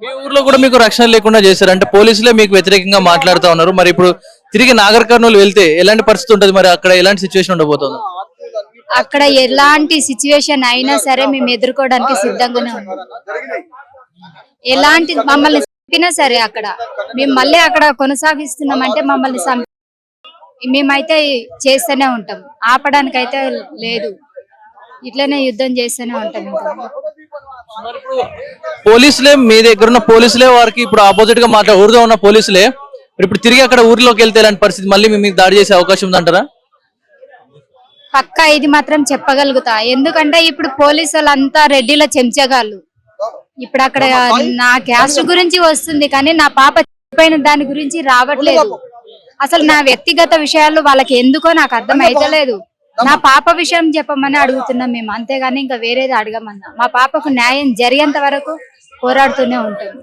మీ ఊర్లో కూడా మీకు రక్షణ లేకుండా చేశారు అంటే పోలీసులే మీకు వ్యతిరేకంగా మాట్లాడుతా ఉన్నారు. మరి ఇప్పుడు తిరిగి నాగర్ కర్నూలు వెళ్తే ఎలాంటి పరిస్థితి ఉంటుంది? మరి అక్కడ ఎలాంటి సిచ్యువేషన్ ఉండబోతుంది? అక్కడ ఎలాంటి సిచ్యువేషన్ అయినా సరే మేము ఎదుర్కోవడానికి సిద్ధంగానే ఉన్నాం. ఎలాంటి మమ్మల్ని చంపినా సరే అక్కడ మేము మళ్ళీ అక్కడ కొనసాగిస్తున్నామంటే మమ్మల్ని మేమైతే చేస్తూనే ఉంటాం. ఆపడానికి అయితే లేదు, ఇట్లనే యుద్ధం చేస్తూనే ఉంటాం. ఇంకా మరి ఇప్పుడు పోలీసులే మీ దగ్గర ఉన్న పోలీసులే వారికి ఇప్పుడు ఆపోజిట్ గా ఊరిలో ఉన్న పోలీసులే ఇప్పుడు తిరిగి అక్కడ ఊర్లోకి వెళ్తే ఇలాంటి పరిస్థితి మళ్ళీ మీ మీద దాడి చేసే అవకాశం ఉందంటారా? పక్కా ఇది మాత్రం చెప్పగలుగుతా. ఎందుకంటే ఇప్పుడు పోలీసు వాళ్ళంతా రెడ్డిల చెంచగాళ్ళు. ఇప్పుడు అక్కడ నా క్యాస్ట్ గురించి వస్తుంది కానీ నా పాప చనిపోయిన దాని గురించి రావట్లేదు. అసలు నా వ్యక్తిగత విషయాలు వాళ్ళకి ఎందుకో నాకు అర్థం అయితలేదు. నా పాప విషయం చెప్పమని అడుగుతున్నాం మేము, అంతేగాని ఇంకా వేరేది అడగమన్నా. మా పాపకు న్యాయం జరిగేంత వరకు పోరాడుతూనే ఉంటాం.